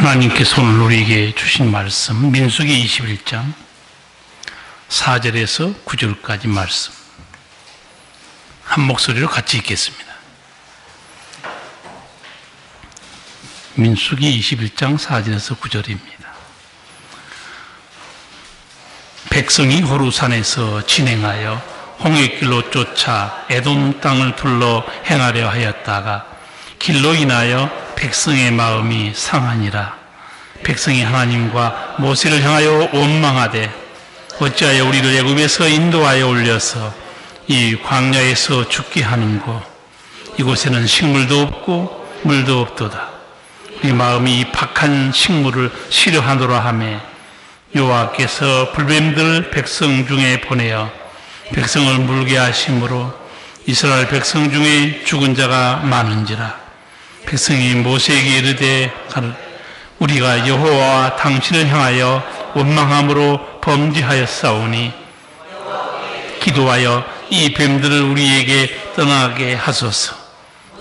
하나님께서 오늘 우리에게 주신 말씀 민수기 21장 4절에서 9절까지 말씀 한 목소리로 같이 읽겠습니다. 민수기 21장 4절에서 9절입니다. 백성이 호루산에서 진행하여 홍해길로 쫓아 에돔 땅을 둘러 행하려 하였다가 길로 인하여 백성의 마음이 상하니라. 백성이 하나님과 모세를 향하여 원망하되 어찌하여 우리를 애굽에서 인도하여 올려서 이 광야에서 죽게 하는고 이곳에는 식물도 없고 물도 없도다. 우리 마음이 이 박한 식물을 싫어하노라 하매 여호와께서 불뱀들 백성 중에 보내어 백성을 물게 하심으로 이스라엘 백성 중에 죽은 자가 많은지라. 백성이 모세에게 이르되 우리가 여호와와 당신을 향하여 원망함으로 범죄하였사오니 기도하여 이 뱀들을 우리에게 떠나게 하소서.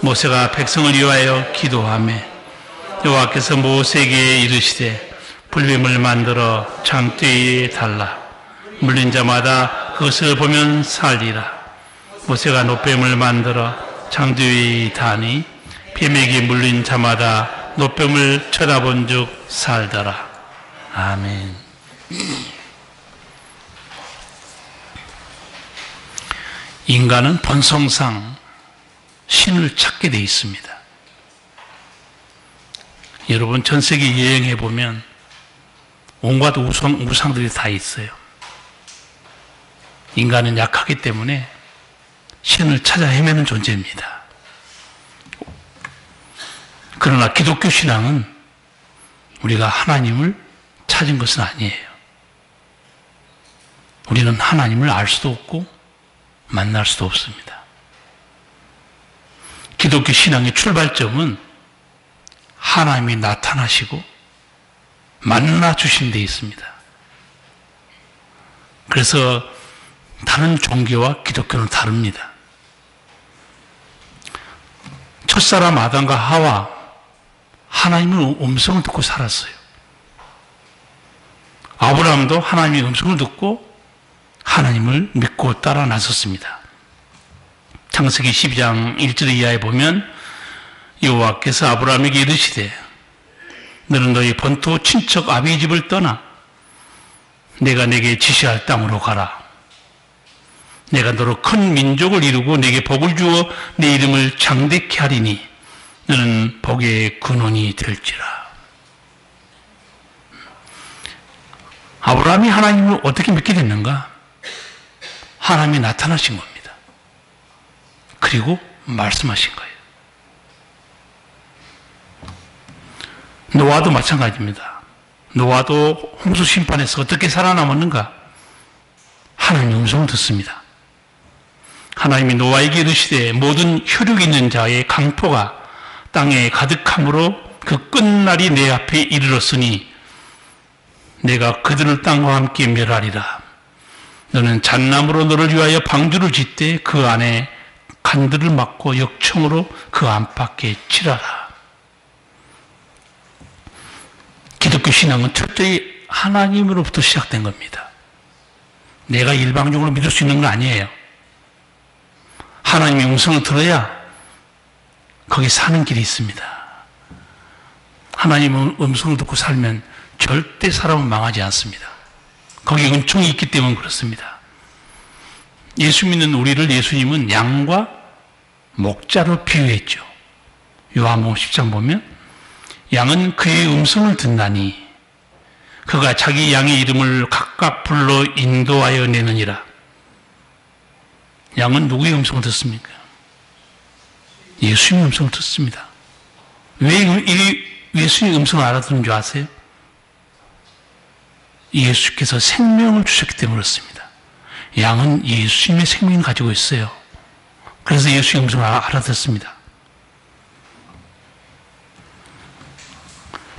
모세가 백성을 위하여 기도하매 여호와께서 모세에게 이르시되 불뱀을 만들어 장대에 달라. 물린 자마다 그것을 보면 살리라. 모세가 놋뱀을 만들어 장대에 다니 뱀에게 물린 자마다 놋뱀을 쳐다본 즉 살더라. 아멘. 인간은 본성상 신을 찾게 돼 있습니다. 여러분 전 세계 여행해 보면 온갖 우상들이 다 있어요. 인간은 약하기 때문에 신을 찾아 헤매는 존재입니다. 그러나 기독교 신앙은 우리가 하나님을 찾은 것은 아니에요. 우리는 하나님을 알 수도 없고 만날 수도 없습니다. 기독교 신앙의 출발점은 하나님이 나타나시고 만나 주신 데 있습니다. 그래서 다른 종교와 기독교는 다릅니다. 첫사람 아담과 하와 하나님의 음성을 듣고 살았어요. 아브라함도 하나님의 음성을 듣고 하나님을 믿고 따라 나섰습니다. 창세기 12장 1절 이하에 보면 여호와께서 아브라함에게 이르시되 너는 너희 본토 친척 아비의 집을 떠나 내가 내게 지시할 땅으로 가라. 내가 너로 큰 민족을 이루고 내게 복을 주어 내 이름을 장대케 하리니 너는 복의 근원이 될지라. 아브라함이 하나님을 어떻게 믿게 됐는가? 하나님이 나타나신 겁니다. 그리고 말씀하신 거예요. 노아도 마찬가지입니다. 노아도 홍수 심판에서 어떻게 살아남았는가? 하나님의 음성을 듣습니다. 하나님이 노아에게 이르시되 모든 혈육 있는 자의 강포가 땅에 가득함으로 그 끝날이 내 앞에 이르렀으니 내가 그들을 땅과 함께 멸하리라. 너는 잣나무로 너를 위하여 방주를 짓되 그 안에 간들을 막고 역청으로 그 안팎에 칠하라. 기독교 신앙은 철저히 하나님으로부터 시작된 겁니다. 내가 일방적으로 믿을 수 있는 건 아니에요. 하나님의 음성을 들어야 거기 사는 길이 있습니다. 하나님의 음성을 듣고 살면 절대 사람은 망하지 않습니다. 거기에 은총이 있기 때문에 그렇습니다. 예수 믿는 우리를 예수님은 양과 목자로 비유했죠. 요한복음 10장 보면 양은 그의 음성을 듣나니 그가 자기 양의 이름을 각각 불러 인도하여 내느니라. 양은 누구의 음성을 듣습니까? 예수님의 음성을 듣습니다. 왜 예수님의 음성을 알아듣는 줄 아세요? 예수께서 생명을 주셨기 때문에 그렇습니다. 양은 예수님의 생명을 가지고 있어요. 그래서 예수의 음성을 알아듣습니다.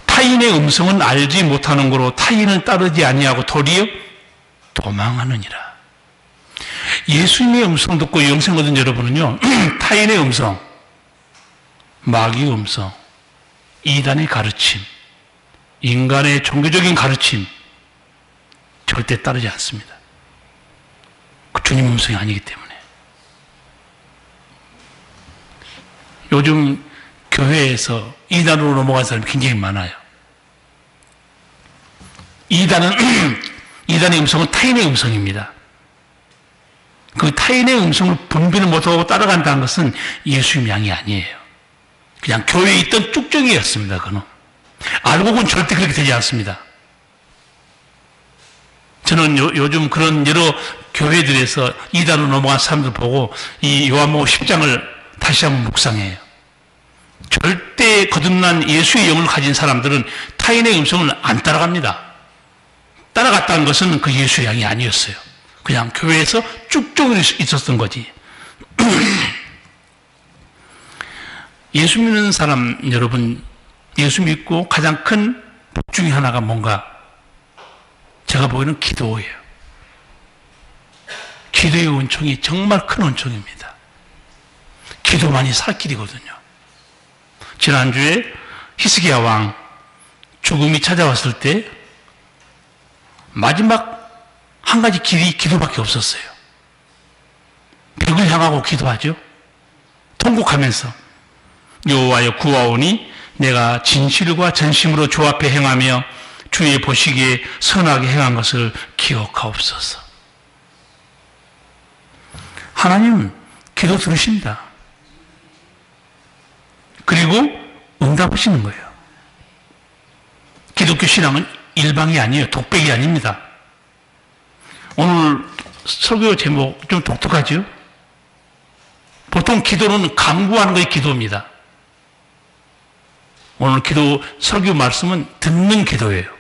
타인의 음성은 알지 못하는 거로 타인을 따르지 아니하고 도리어 도망하느니라. 예수님의 음성 듣고 영생 얻은 여러분은요, 타인의 음성, 마귀의 음성, 이단의 가르침, 인간의 종교적인 가르침 절대 따르지 않습니다. 그 주님 음성이 아니기 때문에. 요즘 교회에서 이단으로 넘어간 사람이 굉장히 많아요. 이단의 음성은 타인의 음성입니다. 그 타인의 음성을 분별을 못하고 따라간다는 것은 예수님 양이 아니에요. 그냥 교회에 있던 쭉정이였습니다. 그는 알고 보면 절대 그렇게 되지 않습니다. 저는 요즘 그런 여러 교회들에서 이단으로 넘어간 사람들 보고 이 요한복음 10장을 다시 한번 묵상해요. 절대 거듭난 예수의 영을 가진 사람들은 타인의 음성을 안 따라갑니다. 따라갔다는 것은 그 예수의 양이 아니었어요. 그냥 교회에서 쭉쭉 있었던 거지. 예수 믿는 사람 여러분, 예수 믿고 가장 큰 복 중에 하나가 뭔가? 제가 보기에는 기도예요. 기도의 은총이 정말 큰 은총입니다. 기도만이 살 길이거든요. 지난주에 히스기야 왕 죽음이 찾아왔을 때 마지막 한 가지 길이 기도밖에 없었어요. 벽을 향하고 기도하죠. 통곡하면서 여호와여 구하오니 내가 진실과 전심으로 주 앞에 행하며 주의 보시기에 선하게 행한 것을 기억하옵소서. 하나님은 기도 들으십니다. 그리고 응답하시는 거예요. 기독교 신앙은 일방이 아니에요. 독백이 아닙니다. 오늘 설교 제목 좀 독특하죠? 보통 기도는 간구하는 것이 기도입니다. 오늘 기도 설교 말씀은 듣는 기도예요.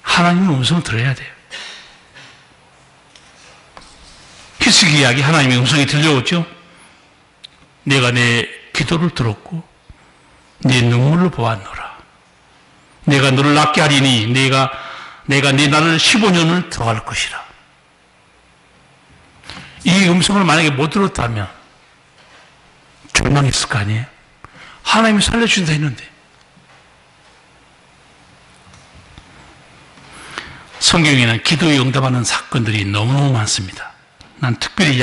하나님의 음성을 들어야 돼요. 히스기 이야기 하나님의 음성이 들려오죠? 내가 내 기도를 들었고 내 눈물로 보았노라. 내가 너를 낫게 하리니 내가 네 나라를 15년을 들어갈 것이라. 이 음성을 만약에 못 들었다면 절망했을 거 아니에요? 하나님이 살려주신다 했는데. 성경에는 기도에 응답하는 사건들이 너무너무 많습니다. 난 특별히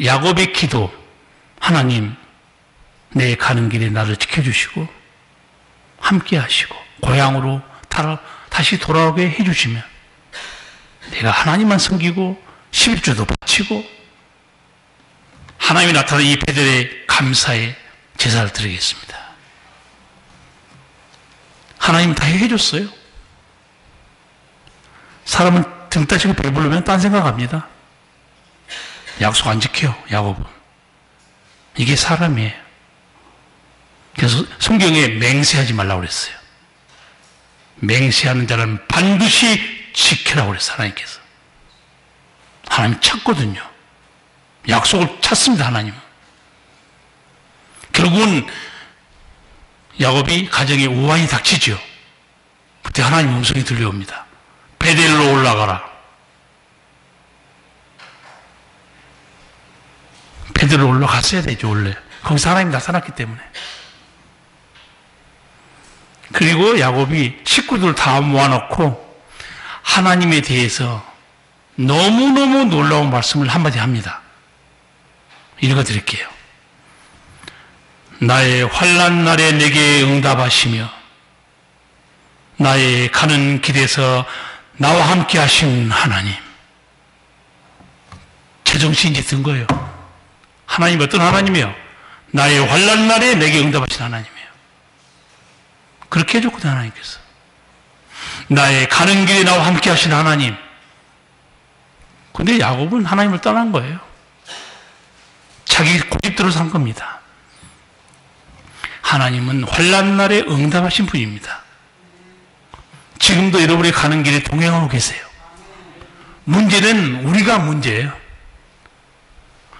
야곱의 기도, 하나님 내 가는 길에 나를 지켜주시고 함께 하시고 고향으로 다시 돌아오게 해주시면 내가 하나님만 섬기고 11조도 바치고 하나님이 나타난 이 베델의 감사의 제사를 드리겠습니다. 하나님 다 해줬어요. 사람은 등 따시고 배부르면 딴 생각합니다. 약속 안 지켜요, 야곱은. 이게 사람이에요. 그래서 성경에 맹세하지 말라고 그랬어요. 맹세하는 자는 반드시 지키라고 그랬어요, 하나님께서. 하나님 찾거든요. 약속을 찾습니다, 하나님은. 결국은 야곱이 가정에 우환이 닥치죠. 그때 하나님 음성이 들려옵니다. 베델로 올라가라. 베델로 올라갔어야 되죠, 원래. 거기서 하나님이 나타났기 때문에. 그리고 야곱이 식구들 다 모아놓고 하나님에 대해서 너무너무 놀라운 말씀을 한마디 합니다. 읽어드릴게요. 나의 환난 날에 내게 응답하시며 나의 가는 길에서 나와 함께 하신 하나님. 제정신이 이제 든 거예요. 하나님 어떤 하나님이에요? 나의 환난 날에 내게 응답하신 하나님이에요. 그렇게 해줬거든, 하나님께서. 나의 가는 길에 나와 함께 하신 하나님. 근데 야곱은 하나님을 떠난 거예요. 자기 고집대로 산 겁니다. 하나님은 환난 날에 응답하신 분입니다. 지금도 여러분이 가는 길에 동행하고 계세요. 문제는 우리가 문제예요.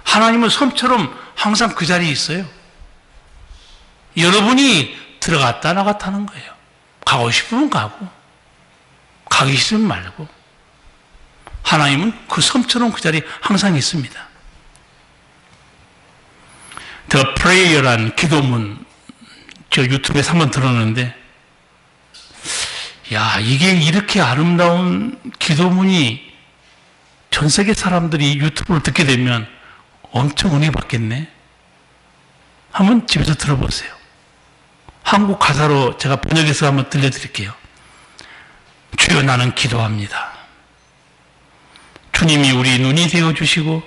하나님은 섬처럼 항상 그 자리에 있어요. 여러분이 들어갔다 나갔다 하는 거예요. 가고 싶으면 가고 가기 싫으면 말고. 하나님은 그 섬처럼 그 자리에 항상 있습니다. The Prayer란 기도문 저 유튜브에서 한번 들었는데, 야, 이게 이렇게 아름다운 기도문이 전 세계 사람들이 유튜브를 듣게 되면 엄청 은혜 받겠네. 한번 집에서 들어보세요. 한국 가사로 제가 번역해서 한번 들려드릴게요. 주여, 나는 기도합니다. 주님이 우리 눈이 되어주시고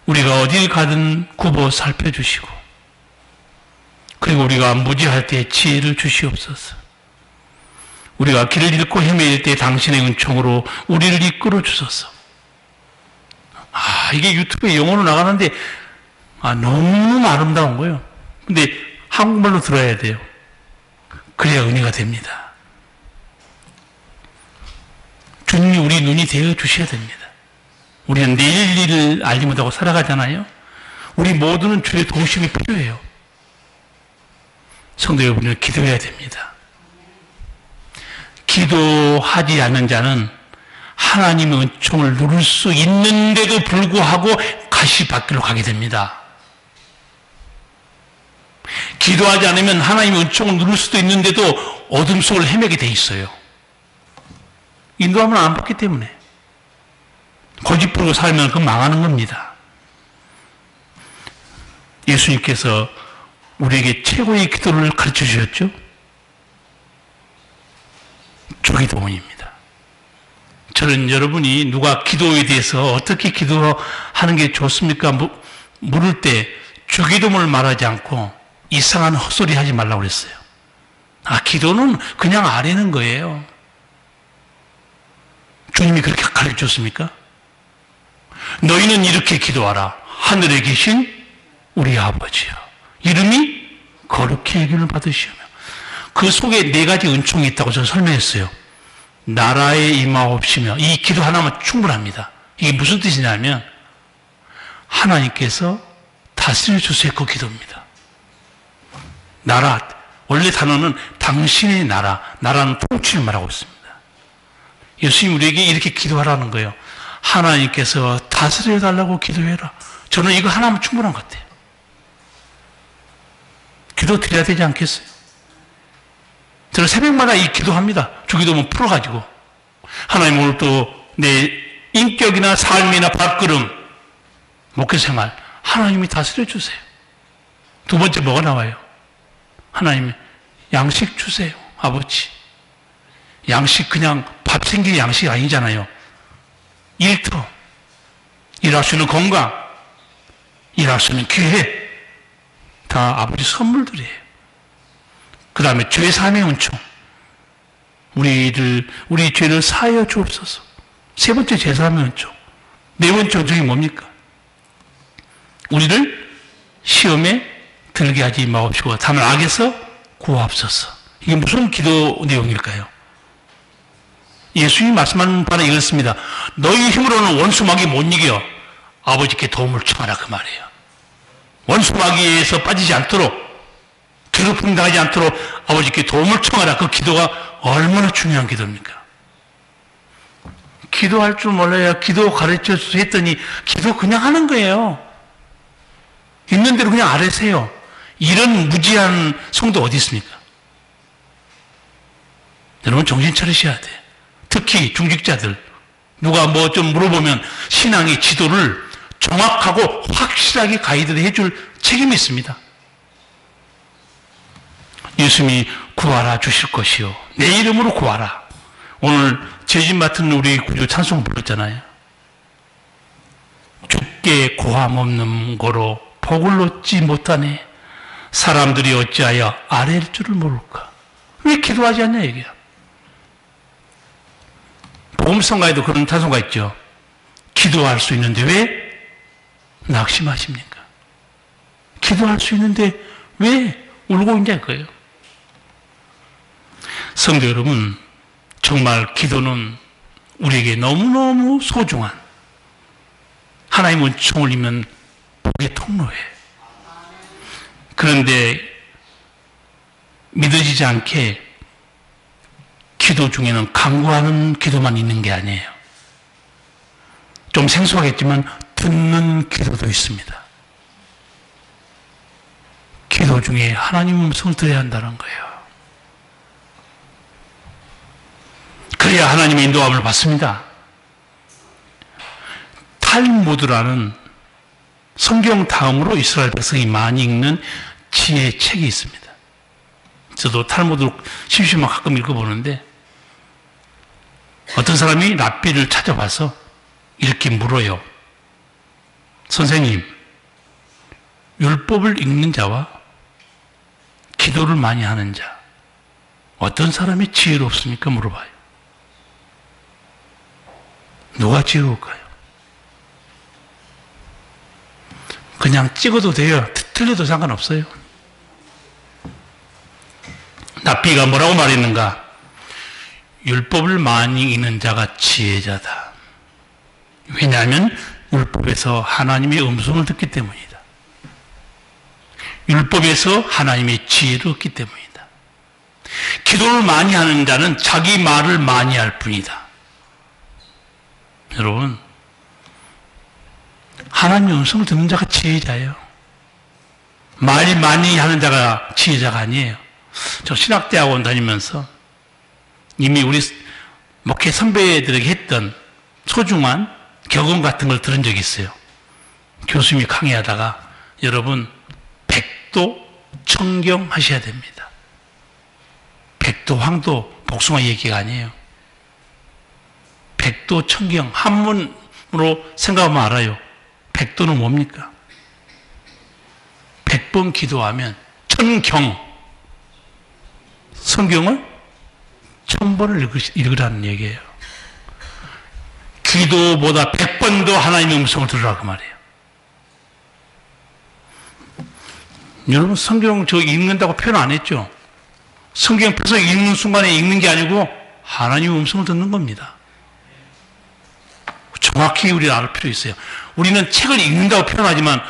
우리가 어딜 가든 굽어 살펴주시고, 그리고 우리가 무지할 때 지혜를 주시옵소서. 우리가 길을 잃고 헤매일 때 당신의 은총으로 우리를 이끌어 주소서. 이게 유튜브에 영어로 나가는데 너무 아름다운 거예요. 근데 한국말로 들어야 돼요. 그래야 은혜가 됩니다. 주님이 우리 눈이 되어 주셔야 됩니다. 우리는 내일 일을 알지 못하고 살아가잖아요. 우리 모두는 주의 도우심이 필요해요. 성도 여러분은 기도해야 됩니다. 기도하지 않는 자는 하나님의 은총을 누릴 수 있는데도 불구하고 가시밭길로 가게 됩니다. 기도하지 않으면 하나님의 은총을 누릴 수도 있는데도 어둠 속을 헤매게 돼 있어요. 인도함을 안 받기 때문에. 고집 부리고 살면 그건 망하는 겁니다. 예수님께서 우리에게 최고의 기도를 가르쳐 주셨죠? 주기도문입니다. 저는 여러분이 누가 기도에 대해서 어떻게 기도하는 게 좋습니까? 물을 때 주기도문을 말하지 않고 이상한 헛소리 하지 말라고 그랬어요. 기도는 그냥 아뢰는 거예요. 주님이 그렇게 가르쳐 줬습니까? 너희는 이렇게 기도하라. 하늘에 계신 우리 아버지여, 이름이 거룩히 여김을 받으시오며. 그 속에 네 가지 은총이 있다고 저는 설명했어요. 나라에 임하옵시며. 이 기도 하나만 충분합니다. 이게 무슨 뜻이냐면 하나님께서 다스려 주세요. 그 기도입니다. 나라, 원래 단어는 당신의 나라, 나라는 통치를 말하고 있습니다. 예수님 우리에게 이렇게 기도하라는 거예요. 하나님께서 다스려 달라고 기도해라. 저는 이거 하나면 충분한 것 같아요. 기도 드려야 되지 않겠어요? 저는 새벽마다 이 기도합니다. 주기도문 풀어가지고. 하나님, 오늘 또 내 인격이나 삶이나 밥그름, 목회생활, 하나님이 다스려 주세요. 두 번째 뭐가 나와요? 하나님, 양식 주세요. 아버지. 양식 그냥 밥 생길 양식이 아니잖아요. 일터, 일할 수 있는 건강, 일할 수 있는 기회, 다 아버지 선물들이에요. 그 다음에 죄사함의 은총. 우리 죄를 사하여 주옵소서. 세 번째 죄사함의 은총. 네 번째 은총이 뭡니까? 우리를 시험에 들게 하지 마옵시고 다만 악에서 구하옵소서. 이게 무슨 기도 내용일까요? 예수님이 말씀하는 바는 이렇습니다. 너희 힘으로는 원수마귀 못 이겨. 아버지께 도움을 청하라, 그 말이에요. 원수마귀에서 빠지지 않도록, 괴롭힘 당하지 않도록 아버지께 도움을 청하라. 그 기도가 얼마나 중요한 기도입니까? 기도할 줄 몰라야 기도 가르쳐 주세요 했더니 기도 그냥 하는 거예요. 있는 대로 그냥 아뢰세요. 이런 무지한 성도 어디 있습니까? 여러분 정신 차리셔야 돼요. 특히 중직자들, 누가 뭐 좀 물어보면 신앙의 지도를 정확하고 확실하게 가이드를 해줄 책임이 있습니다. 예수님이 구하라 주실 것이요, 내 이름으로 구하라. 오늘 죄진 맡은 우리 구주 찬송 불렀잖아요. 주께 고함 없는 거로 복을 얻지 못하네. 사람들이 어찌하여 아뢰일 줄을 모를까. 왜 기도하지 않냐 얘기야. 복음성가에도 그런 찬송가 있죠. 기도할 수 있는데 왜 낙심하십니까? 기도할 수 있는데 왜 울고 있냐 그거예요. 성도 여러분, 정말 기도는 우리에게 너무너무 소중한 하나님의 은총을 입는 복의 통로예요. 그런데 믿어지지 않게 기도 중에는 간구하는 기도만 있는 게 아니에요. 좀 생소하겠지만 듣는 기도도 있습니다. 기도 기도 중에 하나님 음성을 들어야 한다는 거예요. 그래야 하나님의 인도함을 받습니다. 탈무드라는 성경 다음으로 이스라엘 백성이 많이 읽는 지혜 책이 있습니다. 저도 탈무드 심심하면 가끔 읽어보는데 어떤 사람이 랍비를 찾아와서 이렇게 물어요. 선생님, 율법을 읽는 자와 기도를 많이 하는 자 어떤 사람이 지혜롭습니까? 물어봐요. 누가 지혜로울까요? 그냥 찍어도 돼요. 틀려도 상관없어요. 랍비가 뭐라고 말했는가? 율법을 많이 읽는 자가 지혜자다. 왜냐하면 율법에서 하나님의 음성을 듣기 때문이다. 율법에서 하나님의 지혜를 얻기 때문이다. 기도를 많이 하는 자는 자기 말을 많이 할 뿐이다. 여러분, 하나님의 음성을 듣는 자가 지혜자예요. 말 많이 하는 자가 지혜자가 아니에요. 저 신학대학원 다니면서 이미 우리 목회 선배들에게 했던 소중한 경험 같은 걸 들은 적이 있어요. 교수님이 강의하다가 여러분 백도 청경 하셔야 됩니다. 백도, 황도, 복숭아 얘기가 아니에요. 백도 청경, 한문으로 생각하면 알아요. 백도는 뭡니까? 100번 기도하면 천경, 성경을 1000번을 읽으라는 얘기예요. 기도보다 100번 더 하나님의 음성을 들으라고 말이에요. 여러분, 성경 저 읽는다고 표현 안 했죠? 성경 펴서 읽는 순간에 읽는 게 아니고 하나님의 음성을 듣는 겁니다. 정확히 우리는 알 필요 있어요. 우리는 책을 읽는다고 표현하지만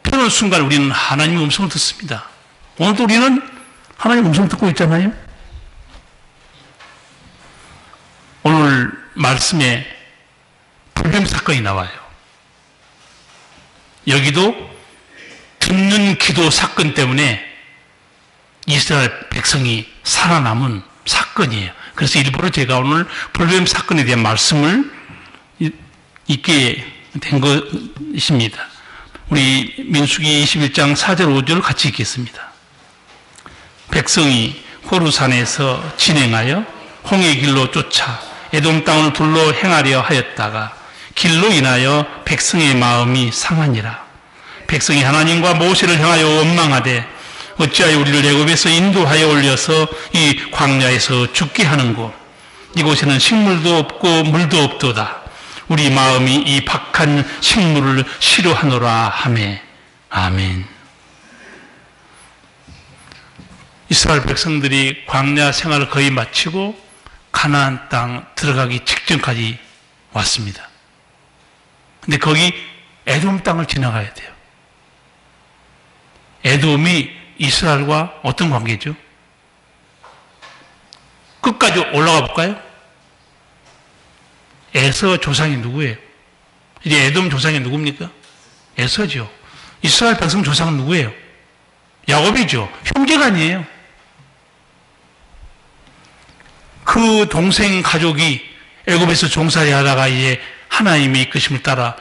펴는 순간 우리는 하나님의 음성을 듣습니다. 오늘도 우리는 하나님의 음성을 듣고 있잖아요. 오늘 말씀에 불뱀 사건이 나와요. 여기도 듣는 기도 사건 때문에 이스라엘 백성이 살아남은 사건이에요. 그래서 일부러 제가 오늘 불뱀 사건에 대한 말씀을 있게 된 것입니다. 우리 민수기 21장 4절 5절을 같이 읽겠습니다. 백성이 호르산에서 진행하여 홍해 길로 쫓아 에돔 땅을 둘러 행하려 하였다가 길로 인하여 백성의 마음이 상하니라. 백성이 하나님과 모세를 향하여 원망하되 어찌하여 우리를 애굽에서 인도하여 올려서 이 광야에서 죽게 하는고 이곳에는 식물도 없고 물도 없도다. 우리 마음이 이 박한 식물을 싫어하노라 하매. 아멘. 이스라엘 백성들이 광야 생활을 거의 마치고 가나안 땅 들어가기 직전까지 왔습니다. 근데 거기 에돔 땅을 지나가야 돼요. 에돔이 이스라엘과 어떤 관계죠? 끝까지 올라가 볼까요? 에서 조상이 누구예요? 이제 에돔 조상이 누굽니까? 에서죠. 이스라엘 백성 조상은 누구예요? 야곱이죠. 형제가 아니에요. 그 동생 가족이 애굽에서 종살이 하다가 이제 하나님의 이끄심을 따라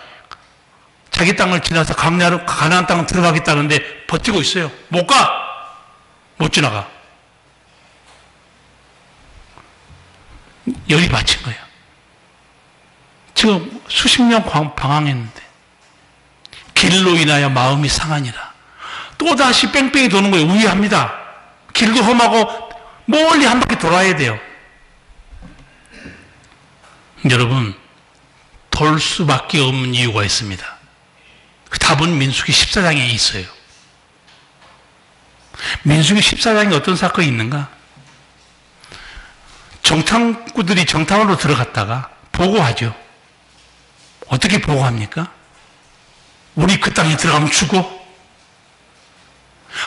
자기 땅을 지나서 강야로 가나안 땅을 들어가겠다는데 버티고 있어요. 못 가! 못 지나가. 열이 받친 거예요. 지금 수십 년 방황했는데 길로 인하여 마음이 상하니라. 또다시 뺑뺑이 도는 거예요. 우회합니다. 길도 험하고 멀리 한 바퀴 돌아야 돼요. 여러분, 돌 수밖에 없는 이유가 있습니다. 그 답은 민수기 14장에 있어요. 민수기 14장에 어떤 사건이 있는가? 정탐꾼들이 정탐으로 들어갔다가 보고하죠. 어떻게 보고합니까? 우리 그 땅에 들어가면 죽어?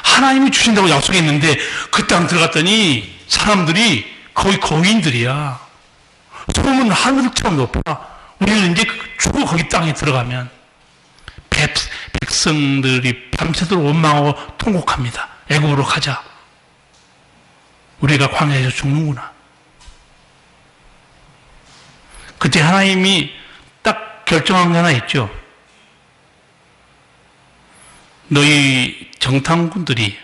하나님이 주신다고 약속했는데 그 땅 들어갔더니 사람들이 거의 거인들이야. 소문은 하늘처럼 높아. 우리는 이제 죽어 거기 땅에 들어가면 백성들이 밤새도록 원망하고 통곡합니다. 애굽으로 가자. 우리가 광야에서 죽는구나. 그때 하나님이 딱 결정한 게 하나 있죠. 너희 정탐꾼들이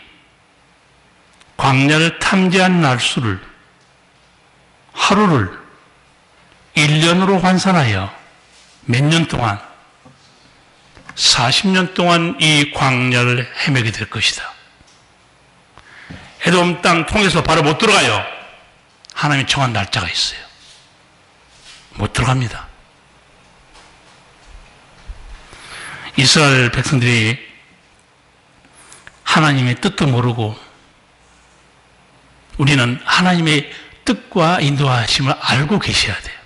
광야를 탐지한 날수를 하루를 1년으로 환산하여 몇 년 동안 40년 동안 이 광야를 헤매게 될 것이다. 에돔 땅 통해서 바로 못 들어가요. 하나님이 정한 날짜가 있어요. 못 들어갑니다. 이스라엘 백성들이 하나님의 뜻도 모르고 우리는 하나님의 뜻과 인도하심을 알고 계셔야 돼요.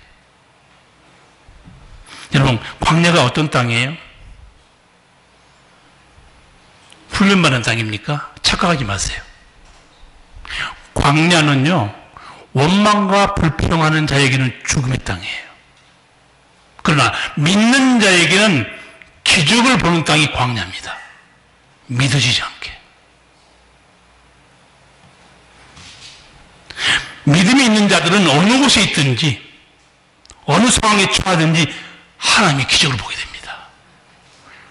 여러분, 광야가 어떤 땅이에요? 훈련받은 땅입니까? 착각하지 마세요. 광야는요, 원망과 불평하는 자에게는 죽음의 땅이에요. 그러나 믿는 자에게는 기적을 보는 땅이 광야입니다. 믿어지지 않게. 믿음이 있는 자들은 어느 곳에 있든지 어느 상황에 처하든지 하나님의 기적을 보게 됩니다.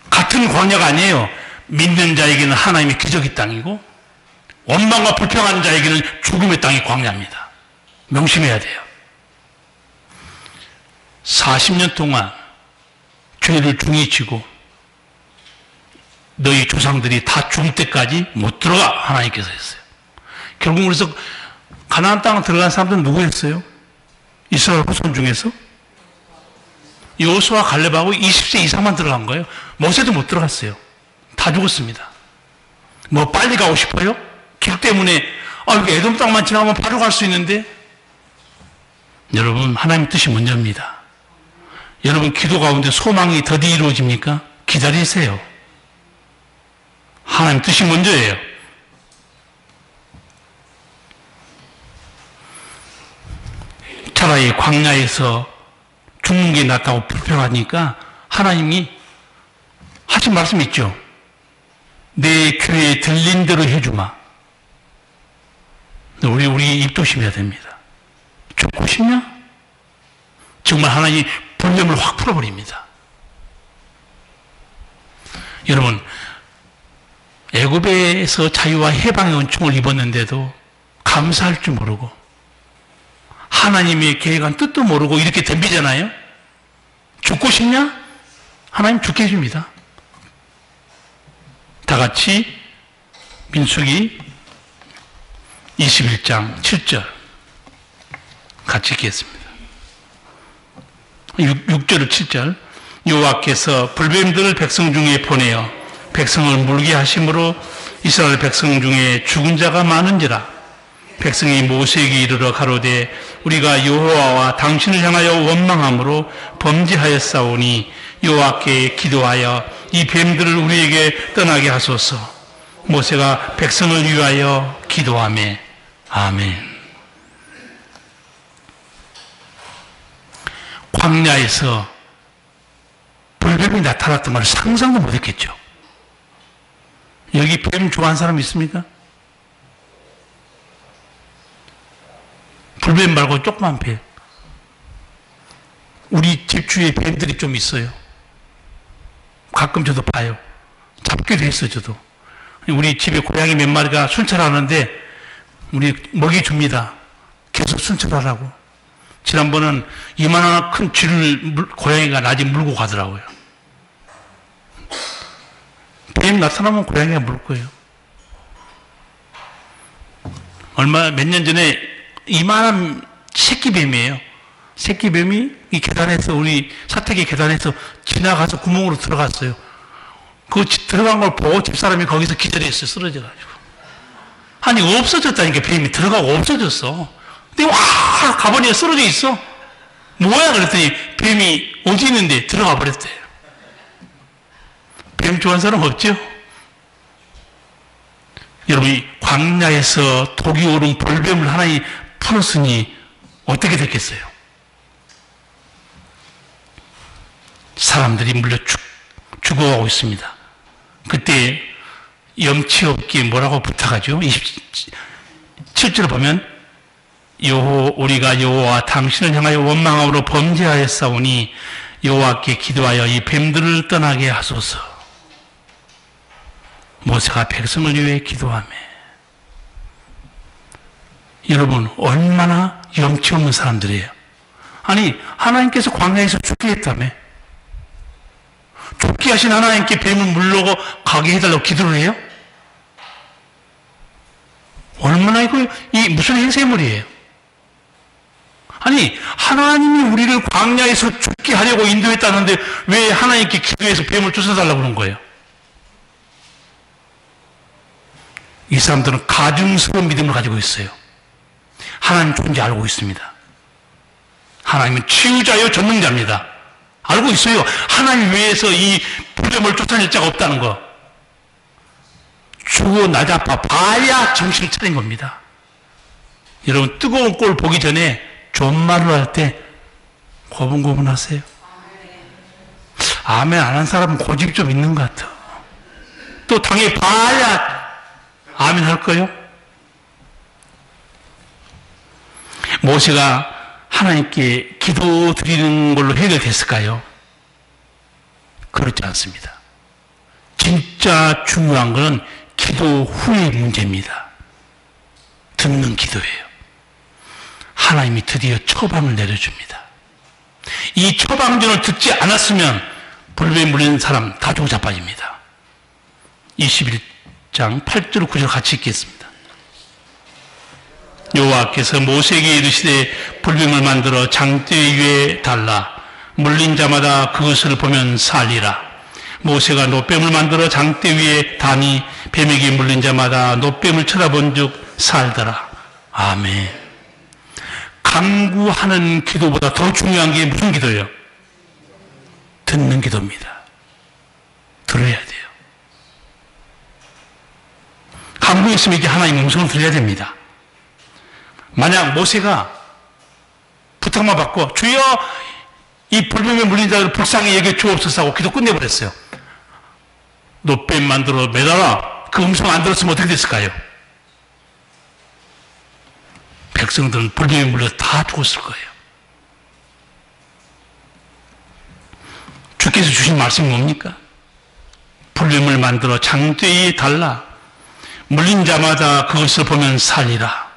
같은 광야가 아니에요. 믿는 자에게는 하나님의 기적의 땅이고 원망과 불평하는 자에게는 죽음의 땅이 광야입니다. 명심해야 돼요. 40년 동안 죄를 중히 지고 너희 조상들이 다 죽을 때까지 못 들어가 하나님께서 했어요. 결국 그래서 가나안 땅에 들어간 사람들은 누구였어요? 이스라엘 후손 중에서 여호수아 갈렙하고 20세 이상만 들어간 거예요. 모세도 못 들어갔어요. 다 죽었습니다. 뭐 빨리 가고 싶어요? 길 때문에 여기 에돔 땅만 지나가면 바로 갈 수 있는데 여러분, 하나님 뜻이 먼저입니다. 여러분 기도 가운데 소망이 더디 이루어집니까? 기다리세요. 하나님 뜻이 먼저예요. 차라리 광야에서 죽는 게 낫다고 불평하니까 하나님이 하신 말씀 있죠. 내 귀에 들린 대로 해주마. 우리 입 조심해야 됩니다. 죽고 싶냐? 정말 하나님이 불념을 확 풀어버립니다. 여러분, 애굽에서 자유와 해방의 은총을 입었는데도 감사할 줄 모르고 하나님의 계획한 뜻도 모르고 이렇게 덤비잖아요. 죽고 싶냐? 하나님 죽게 해줍니다. 다 같이 민수기 21장 7절 같이 읽겠습니다. 6절을 7절. 여호와께서 불뱀들을 백성 중에 보내어 백성을 물게 하심으로 이스라엘 백성 중에 죽은 자가 많은지라. 백성이 모세에게 이르러 가로되 우리가 여호와와 당신을 향하여 원망함으로 범죄하였사오니 여호와께 기도하여 이 뱀들을 우리에게 떠나게 하소서. 모세가 백성을 위하여 기도하매 아멘. 광야에서 불뱀이 나타났던 걸 상상도 못했겠죠. 여기 뱀 좋아하는 사람 있습니까? 불뱀 말고 조그만 뱀. 우리 집 주위에 뱀들이 좀 있어요. 가끔 저도 봐요. 잡기도 했어요, 저도. 우리 집에 고양이 몇 마리가 순찰하는데 우리 먹이 줍니다. 계속 순찰하라고. 지난번은 이만한 큰 쥐를 고양이가 낮에 물고 가더라고요. 뱀 나타나면 고양이가 물 거예요. 몇 년 전에 이만한 새끼뱀이에요. 새끼뱀이 이 계단에서 우리 사택의 계단에서 지나가서 구멍으로 들어갔어요. 그 들어간 걸 보고 집사람이 거기서 기절했어요. 쓰러져가지고. 아니 없어졌다니까. 뱀이 들어가고 없어졌어. 근데 와 가보니까 쓰러져 있어. 뭐야 그랬더니 뱀이 어디 있는데 들어가 버렸대요. 뱀 좋아하는 사람 없죠? 여러분, 광야에서 독이 오른 불뱀을 하나님 풀었으니 어떻게 됐겠어요? 사람들이 물려 죽어가고 있습니다. 그때 염치 없게 뭐라고 부탁하죠? 27절 보면 우리가 여호와 당신을 향하여 원망함으로 범죄하였사오니 여호와께 기도하여 이 뱀들을 떠나게 하소서. 모세가 백성을 위해 기도하며, 여러분 얼마나 염치 없는 사람들이에요. 아니 하나님께서 광야에서 죽게 했다며, 죽게 하신 하나님께 뱀을 물러고 가게 해달라고 기도를 해요? 얼마나 이 무슨 행세물이에요? 아니 하나님이 우리를 광야에서 죽게 하려고 인도했다는데 왜 하나님께 기도해서 뱀을 쫓아달라고 그런 거예요? 이 사람들은 가증스러운 믿음을 가지고 있어요. 하나님 존재 알고 있습니다. 하나님은 치유자요 전능자입니다. 알고 있어요. 하나님 외에서 이 불뱀을 쫓아낼 자가 없다는 거. 죽어 나자빠 봐야 정신을 차린 겁니다. 여러분 뜨거운 꼴 보기 전에 존말을 할 때 고분고분하세요. 아멘 안 한 사람은 고집이 좀 있는 것 같아. 또 당해 봐야 아멘 할 거요? 모세가 하나님께 기도 드리는 걸로 해결됐을까요? 그렇지 않습니다. 진짜 중요한 것은 기도 후의 문제입니다. 듣는 기도예요. 하나님이 드디어 처방을 내려줍니다. 이 처방전을 듣지 않았으면 불뱀에 물린 사람 다 죽어 자빠집니다. 21장 8절 9절 같이 읽겠습니다. 여호와께서 모세에게 이르시되 불뱀을 만들어 장대 위에 달라 물린 자마다 그것을 보면 살리라. 모세가 노뱀을 만들어 장대 위에 다니 뱀에게 물린 자마다 노뱀을 쳐다본 즉 살더라. 아멘. 간구하는 기도보다 더 중요한 게 무슨 기도예요? 듣는 기도입니다. 들어야 돼요. 간구했으면 이제 하나님 음성을 들어야 됩니다. 만약 모세가 부탁만 받고 주여 이 불뱀에 물린 자를 불쌍히 여겨 주옵소서 하고 기도 끝내버렸어요. 노뱀 만들어 매달아. 그 음성 안 들었으면 어떻게 됐을까요? 백성들은 불뱀에 물려서 다 죽었을 거예요. 주께서 주신 말씀이 뭡니까? 불뱀을 만들어 장대에 달라 물린 자마다 그것을 보면 살리라.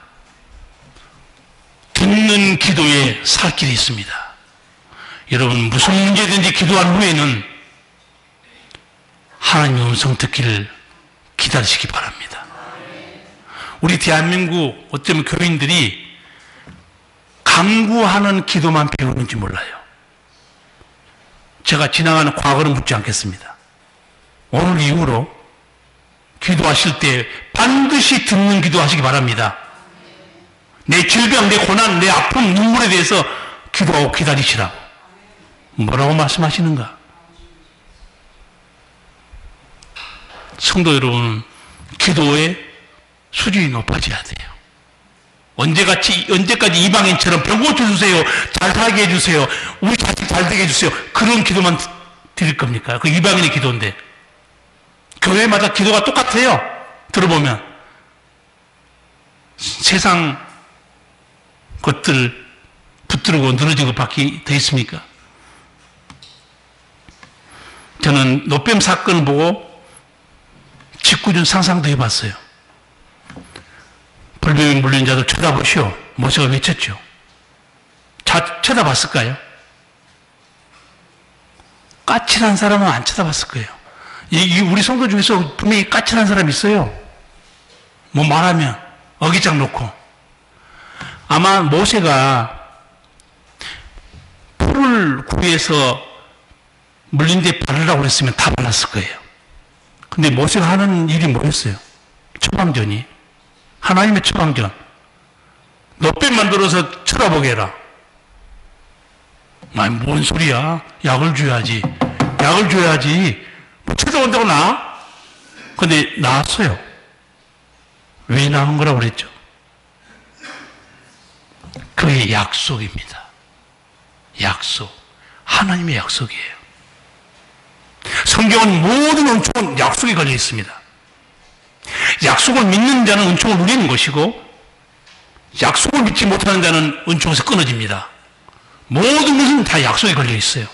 듣는 기도에 살 길이 있습니다. 여러분 무슨 문제든지 기도한 후에는 하나님의 음성 듣기를 기다리시기 바랍니다. 우리 대한민국 어쩌면 교인들이 간구하는 기도만 배우는지 몰라요. 제가 지나가는 과거를 묻지 않겠습니다. 오늘 이후로 기도하실 때 반드시 듣는 기도하시기 바랍니다. 내 질병, 내 고난, 내 아픔, 눈물에 대해서 기도하고 기다리시라고. 뭐라고 말씀하시는가? 성도 여러분, 기도의 수준이 높아져야 돼요. 언제까지 이방인처럼 병 고쳐주세요. 잘 살게 해주세요. 우리 자식 잘 되게 해주세요. 그런 기도만 드릴 겁니까? 그 이방인의 기도인데. 교회마다 기도가 똑같아요. 들어보면. 세상 것들 붙들고 늘어지고 밖에 돼 있습니까? 저는 노뱀 사건을 보고 직구준 상상도 해봤어요. 불뱀에 물린 자들 쳐다보시오. 모세가 외쳤죠. 쳐다봤을까요? 까칠한 사람은 안 쳐다봤을 거예요. 우리 성도 중에서 분명히 까칠한 사람이 있어요. 뭐 말하면 어깃장 놓고. 아마 모세가 풀을 구해서 물린 데 바르라고 그랬으면 다 발랐을 거예요. 근데 모세가 하는 일이 뭐였어요? 처방전이. 하나님의 처방전. 노뱀 만들어서 쳐다보게 해라. 아니, 뭔 소리야? 약을 줘야지. 약을 줘야지. 뭐 쳐다본다고 나? 근데 나았어요. 왜 나은 거라고 그랬죠? 그의 약속입니다. 약속. 하나님의 약속이에요. 성경은 모든 은총은 약속에 걸려 있습니다. 약속을 믿는 자는 은총을 누리는 것이고 약속을 믿지 못하는 자는 은총에서 끊어집니다. 모든 것은 다 약속에 걸려 있어요.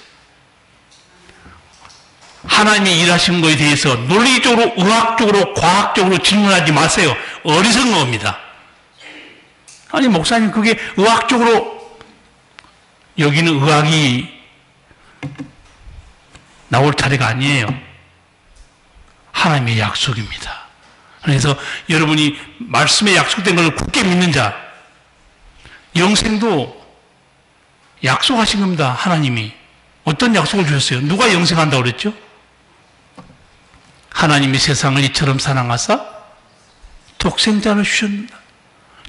하나님이 일하신 것에 대해서 논리적으로, 의학적으로, 과학적으로 질문하지 마세요. 어리석은 겁니다. 아니, 목사님, 그게 의학적으로, 여기는 의학이 나올 차례가 아니에요. 하나님의 약속입니다. 그래서 여러분이 말씀에 약속된 걸 굳게 믿는 자, 영생도 약속하신 겁니다. 하나님이. 어떤 약속을 주셨어요? 누가 영생한다고 그랬죠? 하나님이 세상을 이처럼 사랑하사 독생자를 주셨다.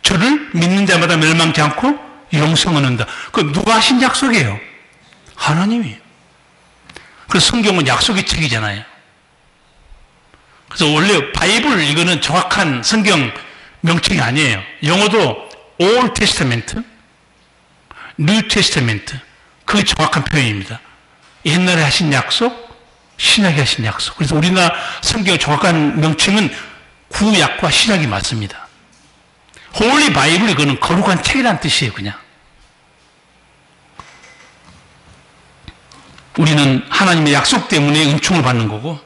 저를 믿는 자마다 멸망치 않고 영생을 얻는다. 그 누가 하신 약속이에요? 하나님이에요. 그래서 성경은 약속의 책이잖아요. 그래서 원래 바이블 이거는 정확한 성경 명칭이 아니에요. 영어도 Old Testament, New Testament, 그게 정확한 표현입니다. 옛날에 하신 약속, 신약에 하신 약속. 그래서 우리나라 성경의 정확한 명칭은 구약과 신약이 맞습니다. 홀리 바이블 이거는 거룩한 책이라는 뜻이에요. 그냥 우리는 하나님의 약속 때문에 은총을 받는 거고,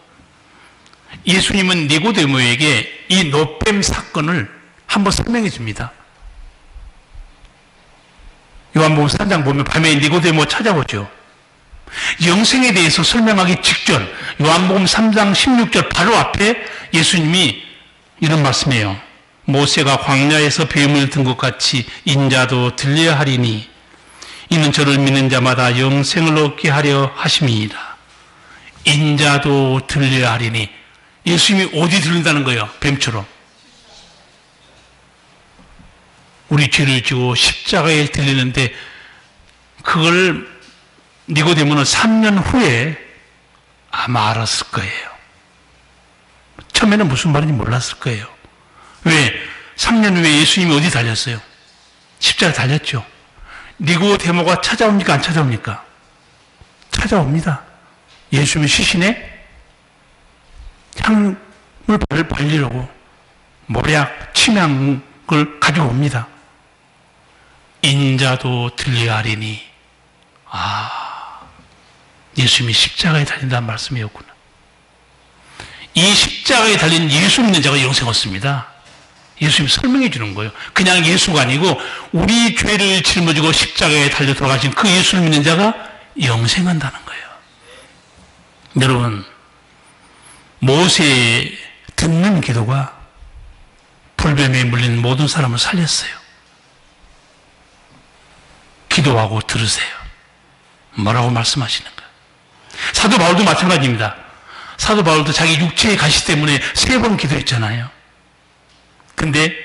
예수님은 니고데모에게 이 노뱀 사건을 한번 설명해 줍니다. 요한복음 3장 보면 밤에 니고데모 찾아오죠. 영생에 대해서 설명하기 직전 요한복음 3장 16절 바로 앞에 예수님이 이런 말씀이에요. 모세가 광야에서 뱀을 든 것 같이 인자도 들려야 하리니 이는 저를 믿는 자마다 영생을 얻게 하려 하심이니라. 인자도 들려야 하리니, 예수님이 어디 들린다는 거예요? 뱀처럼. 우리 죄를 지고 십자가에 들리는데 그걸 니고데모는 3년 후에 아마 알았을 거예요. 처음에는 무슨 말인지 몰랐을 거예요. 왜? 3년 후에 예수님이 어디 달렸어요? 십자가에 달렸죠. 니고데모가 찾아옵니까? 안 찾아옵니까? 찾아옵니다. 예수님의 시신에 향을 발리려고 모략, 침향을 가지고 옵니다. 인자도 들려야 하리니, 예수님이 십자가에 달린다는 말씀이었구나. 이 십자가에 달린 예수 믿는 자가 영생 얻습니다. 예수님이 설명해 주는 거예요. 그냥 예수가 아니고 우리 죄를 짊어지고 십자가에 달려 돌아가신 그 예수를 믿는 자가 영생한다는 거예요. 여러분, 모세의 듣는 기도가 불뱀에 물린 모든 사람을 살렸어요. 기도하고 들으세요. 뭐라고 말씀하시는가? 사도 바울도 마찬가지입니다. 사도 바울도 자기 육체의 가시 때문에 3번 기도했잖아요. 근데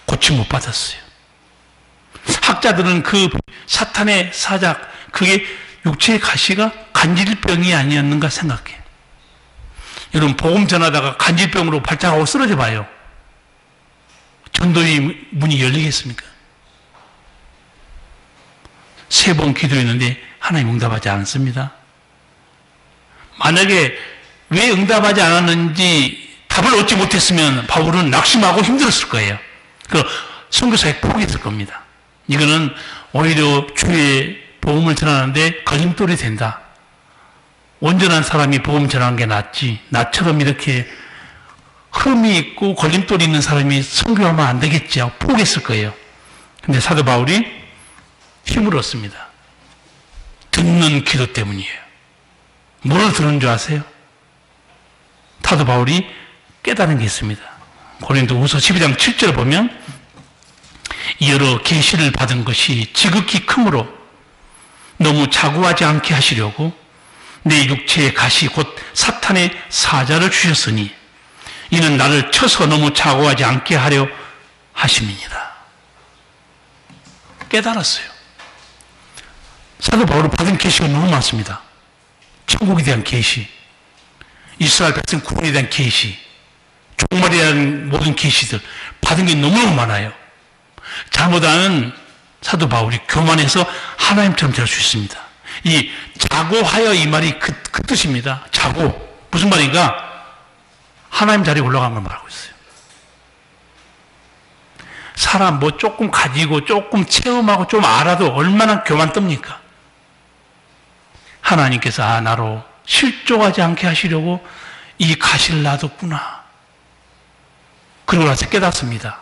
고침 못 받았어요. 학자들은 그 사탄의 사작, 그게 육체의 가시가 간질병이 아니었는가 생각해요. 여러분, 복음 전하다가 간질병으로 발작하고 쓰러져 봐요. 전도의 문이 열리겠습니까? 3번 기도했는데 하나님 응답하지 않습니다. 만약에 왜 응답하지 않았는지 답을 얻지 못했으면 바울은 낙심하고 힘들었을 거예요. 그 선교사에 포기했을 겁니다. 이거는 오히려 주의 복음을 전하는데 걸림돌이 된다. 온전한 사람이 복음 전하는 게 낫지, 나처럼 이렇게 흠이 있고 걸림돌이 있는 사람이 선교하면 안 되겠지 하고 포기했을 거예요. 근데 사도 바울이 힘을 얻습니다. 듣는 기도 때문이에요. 뭘 듣는 줄 아세요? 사도 바울이 깨달은 게 있습니다. 고린도후서 12장 7절을 보면 여러 계시를 받은 것이 지극히 크므로 너무 자고하지 않게 하시려고 내 육체의 가시 곧 사탄의 사자를 주셨으니 이는 나를 쳐서 너무 자고하지 않게 하려 하심이니라. 깨달았어요. 사도 바울은 받은 계시가 너무 많습니다. 천국에 대한 계시, 이스라엘 백성 구원에 대한 계시, 종말에 대한 모든 계시들 받은 게 너무너무 많아요. 잘못하면 사도 바울이 교만해서 하나님처럼 될 수 있습니다. 이 자고하여 이 말이 그 뜻입니다. 자고. 무슨 말인가? 하나님 자리에 올라간 걸 말하고 있어요. 사람 뭐 조금 가지고 조금 체험하고 좀 알아도 얼마나 교만 뜹니까? 하나님께서 나로 실족하지 않게 하시려고 이 가시를 놔뒀구나. 그러고 나서 깨닫습니다.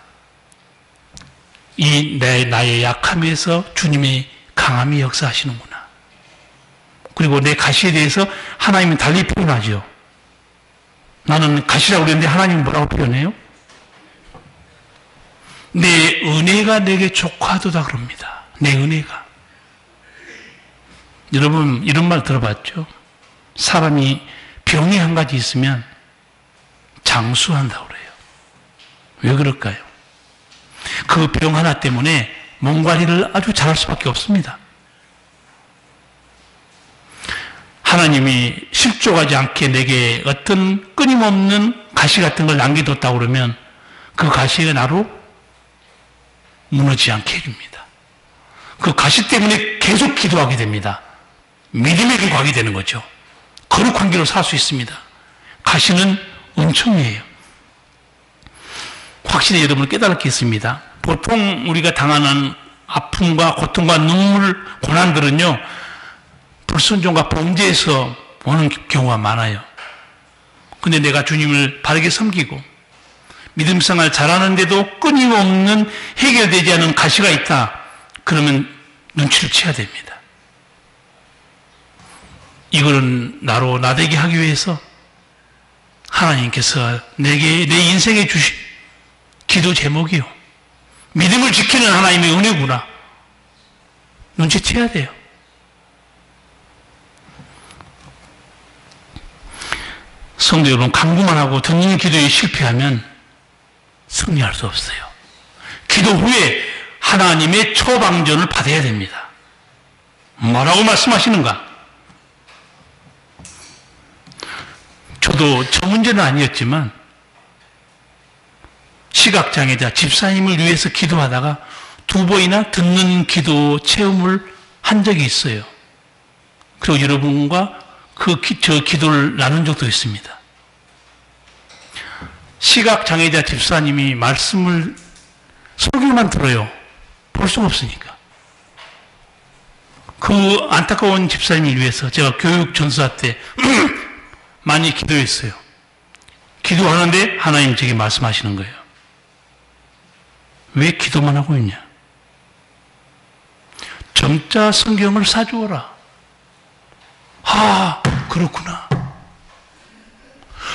나의 약함에서 주님의 강함이 역사하시는구나. 그리고 내 가시에 대해서 하나님은 달리 표현하죠. 나는 가시라고 그랬는데 하나님은 뭐라고 표현해요? 내 은혜가 내게 족하도다 그럽니다. 내 은혜가. 여러분 이런 말 들어봤죠? 사람이 병이 한 가지 있으면 장수한다고 그래요. 왜 그럴까요? 그 병 하나 때문에 몸 관리를 아주 잘할 수밖에 없습니다. 하나님이 실족하지 않게 내게 어떤 끊임없는 가시 같은 걸 남겨뒀다고 그러면 그 가시가 나로 무너지지 않게 해줍니다. 그 가시 때문에 계속 기도하게 됩니다. 믿음의 길 가게 되는 거죠. 거룩한 길로 살 수 있습니다. 가시는 은총이에요. 확실히 여러분 깨달을 게 있습니다. 보통 우리가 당하는 아픔과 고통과 눈물, 고난들은요, 불순종과 범죄에서 오는 경우가 많아요. 근데 내가 주님을 바르게 섬기고 믿음 생활 잘하는데도 끊임없는 해결되지 않은 가시가 있다. 그러면 눈치를 채야 됩니다. 이거는 나로 나되게 하기 위해서 하나님께서 내게 내 인생에 주신 기도 제목이요. 믿음을 지키는 하나님의 은혜구나. 눈치채야 돼요. 성도 여러분, 강구만 하고 듣는 기도에 실패하면 승리할 수 없어요. 기도 후에 하나님의 처방전을 받아야 됩니다. 뭐라고 말씀하시는가? 저도 저 문제는 아니었지만 시각장애자 집사님을 위해서 기도하다가 2번이나 듣는 기도 체험을 한 적이 있어요. 그리고 여러분과 저 기도를 나눈 적도 있습니다. 시각장애자 집사님이 말씀을 소리만 들어요. 볼 수가 없으니까. 그 안타까운 집사님을 위해서 제가 교육 전수할 때 많이 기도했어요. 기도하는데 하나님 제게 말씀하시는 거예요. 왜 기도만 하고 있냐? 점자 성경을 사주어라. 아, 그렇구나.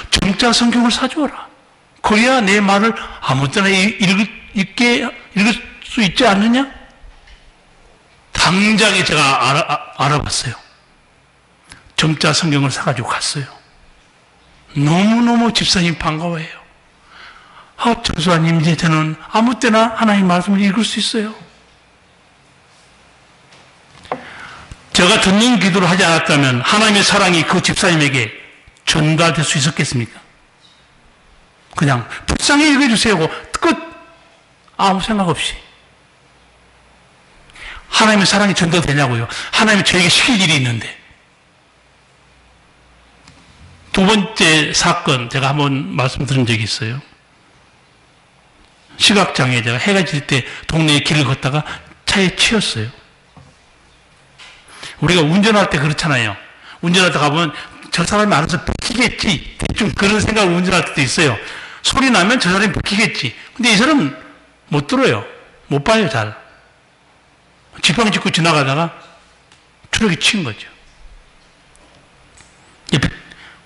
점자 성경을 사주어라. 그래야 내 말을 아무 때나 읽을 수 있지 않느냐? 당장에 제가 알아봤어요. 점자 성경을 사가지고 갔어요. 너무너무 집사님 반가워해요. 아, 전수아님, 이제 저는 아무 때나 하나님 말씀을 읽을 수 있어요. 제가 듣는 기도를 하지 않았다면 하나님의 사랑이 그 집사님에게 전달될 수 있었겠습니까? 그냥 불쌍히 읽어주세요 하고 끝! 아무 생각 없이. 하나님의 사랑이 전달되냐고요? 하나님이 저에게 시킬 일이 있는데. 2번째 사건 제가 한번 말씀드린 적이 있어요. 시각장애자가 해가 질 때 동네에 길을 걷다가 차에 치였어요. 우리가 운전할 때 그렇잖아요. 운전하다 가보면 저 사람이 알아서 비키겠지. 대충 그런 생각으로 운전할 때도 있어요. 소리 나면 저 사람이 비키겠지. 근데 이 사람은 못 들어요. 못 봐요, 잘. 지팡이 짚고 지나가다가 트럭이 친 거죠. 옆에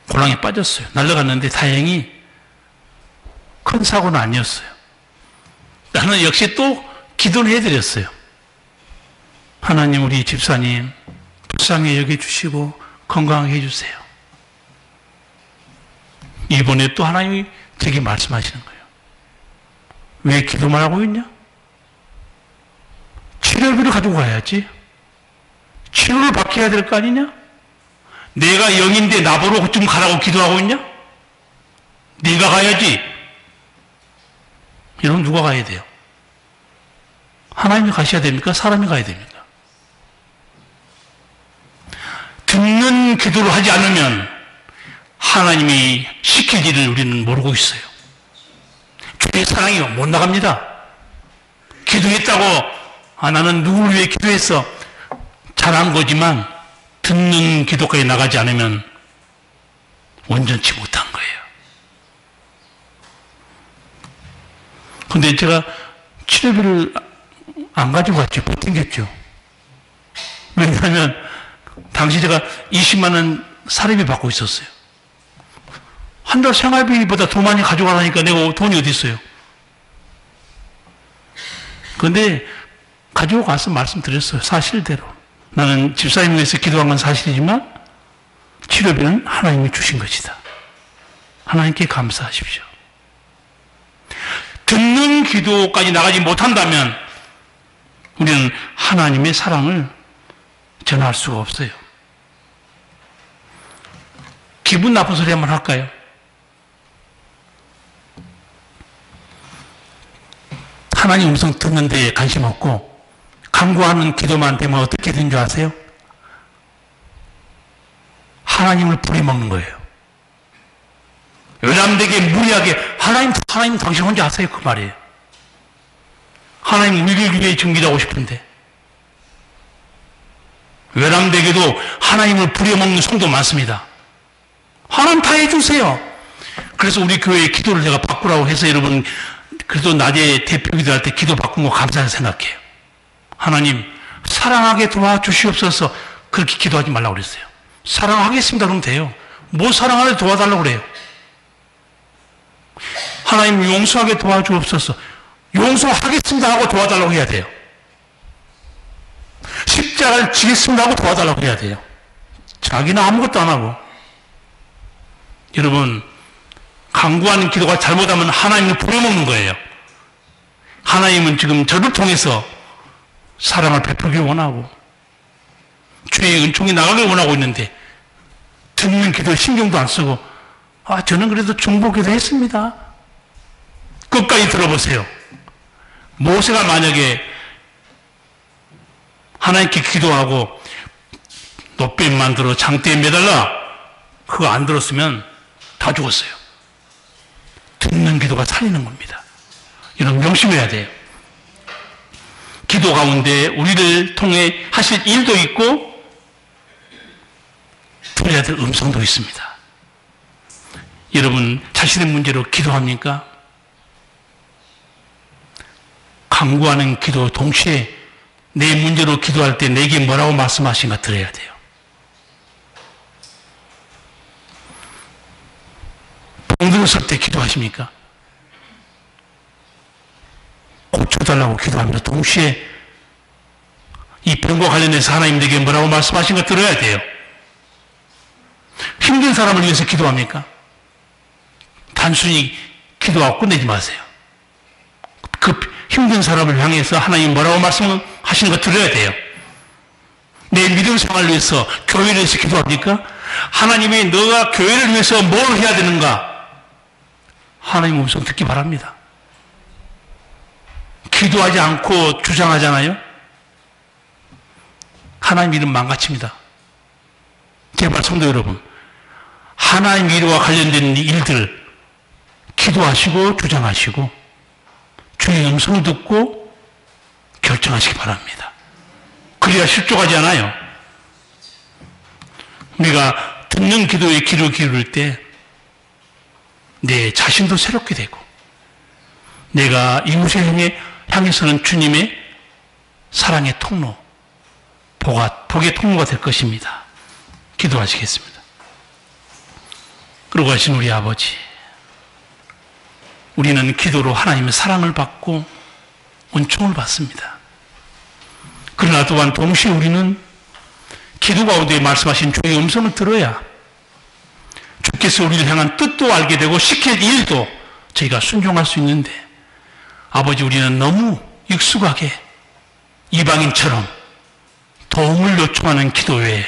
고랑에 빠졌어요. 날아갔는데 다행히 큰 사고는 아니었어요. 나는 역시 또 기도를 해드렸어요. 하나님, 우리 집사님 불쌍히 여겨주시고 건강하게 해주세요. 이번에 또 하나님이 제게 말씀하시는 거예요. 왜 기도만 하고 있냐? 치료비를 가지고 가야지. 치료를 받게 될 거 아니냐? 내가 영인데 나보러 좀 가라고 기도하고 있냐? 네가 가야지. 여러분, 누가 가야 돼요? 하나님이 가셔야 됩니까? 사람이 가야 됩니까? 듣는 기도를 하지 않으면 하나님이 시킬 일을 우리는 모르고 있어요. 주의 사랑이 못 나갑니다. 기도했다고 나는 누구를 위해 기도했어 잘한 거지만 듣는 기도까지 나가지 않으면 온전치 못한 거예요. 근데 제가 치료비를 안 가지고 갔죠. 못 땡겼죠. 왜냐하면 당시 제가 20만 원 사례비 받고 있었어요. 한 달 생활비보다 더 많이 가져가라니까 내가 돈이 어디 있어요. 그런데 가지고 가서 말씀드렸어요. 사실대로. 나는 집사님 위해서 기도한 건 사실이지만 치료비는 하나님이 주신 것이다. 하나님께 감사하십시오. 듣는 기도까지 나가지 못한다면 우리는 하나님의 사랑을 전할 수가 없어요. 기분 나쁜 소리 한번 할까요? 하나님 음성 듣는 데에 관심 없고 간구하는 기도만 되면 어떻게 되는 줄 아세요? 하나님을 부려먹는 거예요. 외람되게 무리하게 하나님 당신 혼자 하세요 그 말이에요. 하나님 우리를 위해 증기하고 싶은데 외람되게도 하나님을 부려먹는 성도 많습니다. 하나님 다 해주세요. 그래서 우리 교회에 기도를 제가 바꾸라고 해서 여러분 그래도 낮에 대표 기도할 때 기도 바꾼 거 감사하게 생각해요. 하나님 사랑하게 도와주시옵소서. 그렇게 기도하지 말라고 그랬어요. 사랑하겠습니다 그러면 돼요. 뭐 사랑하려 도와달라고 그래요. 하나님 용서하게 도와주옵소서. 용서하겠습니다 하고 도와달라고 해야 돼요. 십자가를 지겠습니다 하고 도와달라고 해야 돼요. 자기는 아무것도 안 하고. 여러분 간구하는 기도가 잘못하면 하나님을 부려먹는 거예요. 하나님은 지금 저를 통해서 사랑을 베풀길 원하고 주의 은총이 나가길 원하고 있는데 듣는 기도에 신경도 안 쓰고 저는 그래도 중보기도 했습니다. 끝까지 들어보세요. 모세가 만약에 하나님께 기도하고 놋뱀 만들어 장대에 매달라 그거 안 들었으면 다 죽었어요. 듣는 기도가 살리는 겁니다. 여러분 명심해야 돼요. 기도 가운데 우리를 통해 하실 일도 있고 들어야 될 음성도 있습니다. 여러분 자신의 문제로 기도합니까? 간구하는 기도 동시에 내 문제로 기도할 때 내게 뭐라고 말씀하신가 들어야 돼요. 병들었을 때 기도하십니까? 고쳐달라고 기도하면서 동시에 이 병과 관련해서 하나님 내게 뭐라고 말씀하신가 들어야 돼요. 힘든 사람을 위해서 기도합니까? 단순히 기도하고 끝내지 마세요. 그 힘든 사람을 향해서 하나님 뭐라고 말씀하시는 거 들어야 돼요. 내 믿음 생활을 위해서 교회를 위해서 기도합니까? 하나님이 너가 교회를 위해서 뭘 해야 되는가? 하나님 음성 듣기 바랍니다. 기도하지 않고 주장하잖아요. 하나님 이름 망가집니다. 제발 성도 여러분, 하나님 이름과 관련된 일들 기도하시고 주장하시고 주의 음성 듣고 결정하시기 바랍니다. 그래야 실족하지 않아요. 우리가 듣는 기도에 귀를 기울일 때 내 자신도 새롭게 되고 내가 이웃을 향해서는 주님의 사랑의 통로, 복의 통로가 될 것입니다. 기도하시겠습니다. 그러고 하신 우리 아버지, 우리는 기도로 하나님의 사랑을 받고 은총을 받습니다. 그러나 또한 동시에 우리는 기도 가운데 말씀하신 주의 음성을 들어야 주께서 우리를 향한 뜻도 알게 되고 시킬 일도 저희가 순종할 수 있는데 아버지 우리는 너무 익숙하게 이방인처럼 도움을 요청하는 기도에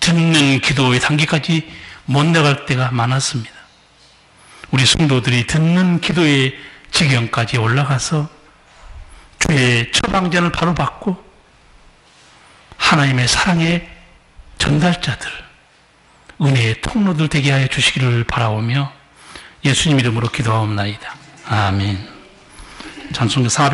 듣는 기도의 단계까지 못 나갈 때가 많았습니다. 우리 성도들이 듣는 기도의 지경까지 올라가서 주의 처방전을 바로 받고 하나님의 사랑에 전달자들, 은혜의 통로들 되게 하여 주시기를 바라오며 예수님 이름으로 기도하옵나이다. 아멘. 찬송가 400